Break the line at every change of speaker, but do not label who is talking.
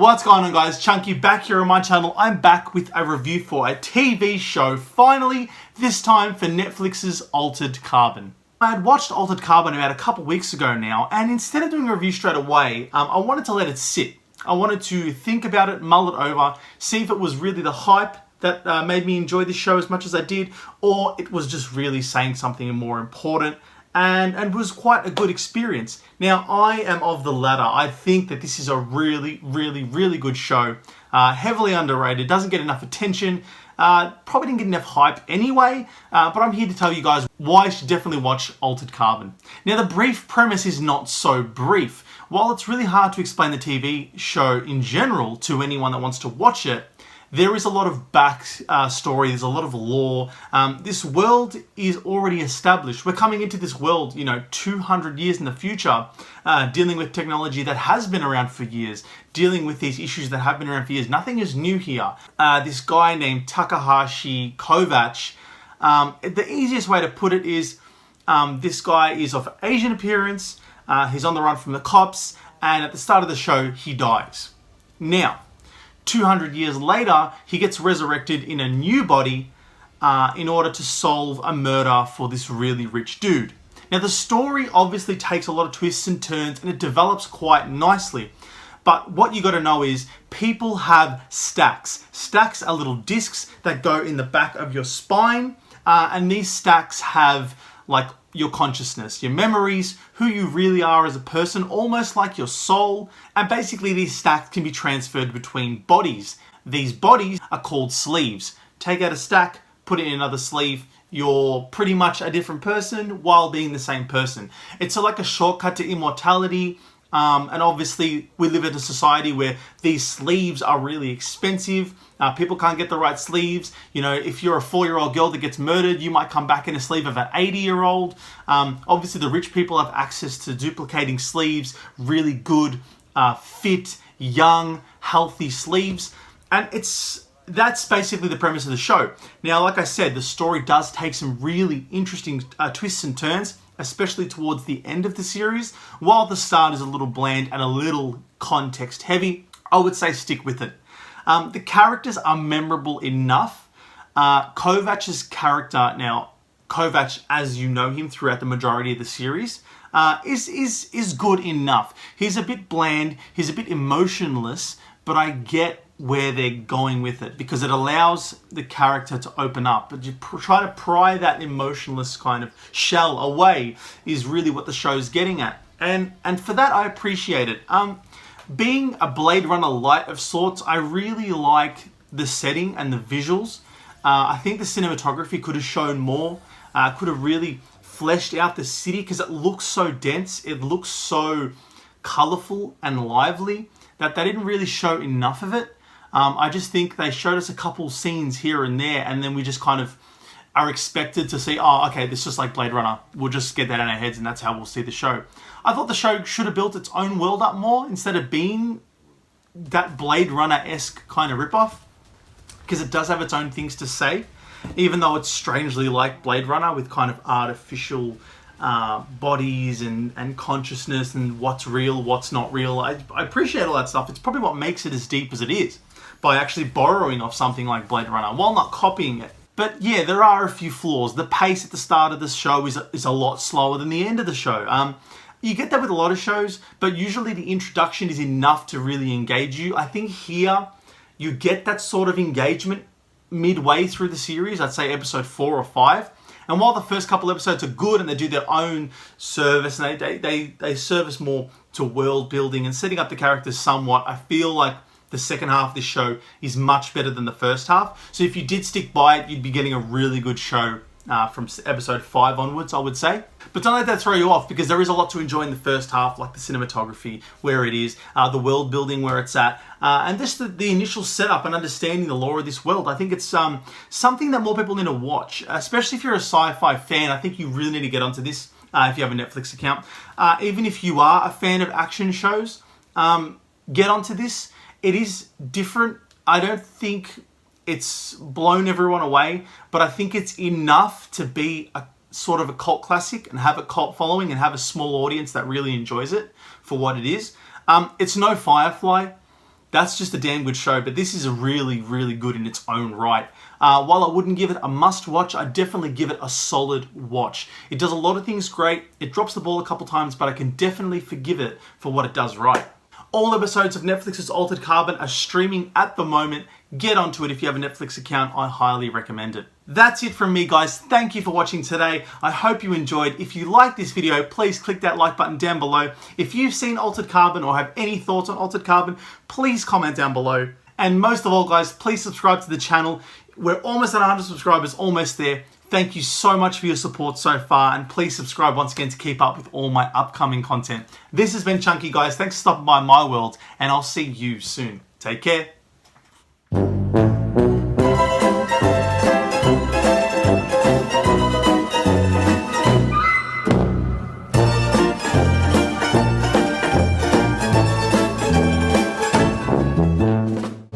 What's going on, guys? Chunky back here on my channel. I'm back with a review for a TV show, finally, this time for Netflix's Altered Carbon. I had watched Altered Carbon about a couple weeks ago now, and instead of doing a review straight away, I wanted to let it sit. I wanted to think about it, mull it over, see if it was really the hype that made me enjoy this show as much as I did, or it was just really saying something more important and was quite a good experience. Now, I am of the latter. I think that this is a really good show. Heavily underrated, doesn't get enough attention, probably didn't get enough hype anyway, but I'm here to tell you guys why you should definitely watch Altered Carbon. Now, the brief premise is not so brief. While it's really hard to explain the TV show in general to anyone that wants to watch it, there is a lot of back story, there's a lot of lore. This world is already established. We're coming into this world, 200 years in the future, dealing with technology that has been around for years, dealing with these issues that have been around for years. Nothing is new here. This guy named Takahashi Kovacs, the easiest way to put it is, this guy is of Asian appearance, he's on the run from the cops, and at the start of the show, he dies. Now, 200 years later, he gets resurrected in a new body in order to solve a murder for this really rich dude. Now, the story obviously takes a lot of twists and turns, and it develops quite nicely. But what you got to know is people have stacks. Stacks are little discs that go in the back of your spine, and these stacks have like your consciousness, your memories, who you really are as a person, almost like your soul. And basically these stacks can be transferred between bodies. These bodies are called sleeves. Take out a stack, put it in another sleeve, you're pretty much a different person while being the same person. It's like a shortcut to immortality. And obviously we live in a society where these sleeves are really expensive. People can't get the right sleeves. If you're a 4-year-old girl that gets murdered, you might come back in a sleeve of an 80-year-old. Obviously the rich people have access to duplicating sleeves, really good, fit, young, healthy sleeves. And that's basically the premise of the show. Now, like I said, the story does take some really interesting twists and turns, especially towards the end of the series. While the start is a little bland and a little context heavy, I would say stick with it. The characters are memorable enough. Kovacs' character, now Kovacs as you know him throughout the majority of the series, is good enough. He's a bit bland, he's a bit emotionless, but I get where they're going with it because it allows the character to open up. But you try to pry that emotionless kind of shell away is really what the show's getting at. And for that, I appreciate it. Being a Blade Runner light of sorts, I really like the setting and the visuals. I think the cinematography could have shown more, could have really fleshed out the city because it looks so dense, it looks so colorful and lively that they didn't really show enough of it. I just think they showed us a couple scenes here and there, and then we just kind of are expected to see, oh, okay, this is just like Blade Runner. We'll just get that in our heads and that's how we'll see the show. I thought the show should have built its own world up more instead of being that Blade Runner-esque kind of ripoff, because it does have its own things to say, even though it's strangely like Blade Runner with kind of artificial bodies and consciousness and what's real, what's not real. I appreciate all that stuff. It's probably what makes it as deep as it is, by actually borrowing off something like Blade Runner while not copying it. But yeah, there are a few flaws. The pace at the start of the show is a lot slower than the end of the show. You get that with a lot of shows, but usually the introduction is enough to really engage you. I think here you get that sort of engagement midway through the series. I'd say episode 4 or 5. And while the first couple episodes are good and they do their own service and they service more to world building and setting up the characters somewhat, I feel like the second half of this show is much better than the first half. So if you did stick by it, you'd be getting a really good show from episode 5 onwards, I would say. But don't let that throw you off, because there is a lot to enjoy in the first half, like the cinematography, where it is, the world building, where it's at, and just the initial setup and understanding the lore of this world. I think it's something that more people need to watch, especially if you're a sci-fi fan. I think you really need to get onto this if you have a Netflix account. Even if you are a fan of action shows, get onto this. It is different. I don't think it's blown everyone away, but I think it's enough to be a sort of a cult classic and have a cult following and have a small audience that really enjoys it for what it is. It's no Firefly. That's just a damn good show, but this is really, really good in its own right. While I wouldn't give it a must-watch, I'd definitely give it a solid watch. It does a lot of things great, it drops the ball a couple times, but I can definitely forgive it for what it does right. All episodes of Netflix's Altered Carbon are streaming at the moment. Get onto it if you have a Netflix account. I highly recommend it. That's it from me, guys. Thank you for watching today. I hope you enjoyed. If you liked this video, please click that like button down below. If you've seen Altered Carbon or have any thoughts on Altered Carbon, please comment down below. And most of all, guys, please subscribe to the channel. We're almost at 100 subscribers, almost there. Thank you so much for your support so far, and please subscribe once again to keep up with all my upcoming content. This has been Chunky, guys. Thanks for stopping by my world, and I'll see you soon. Take care.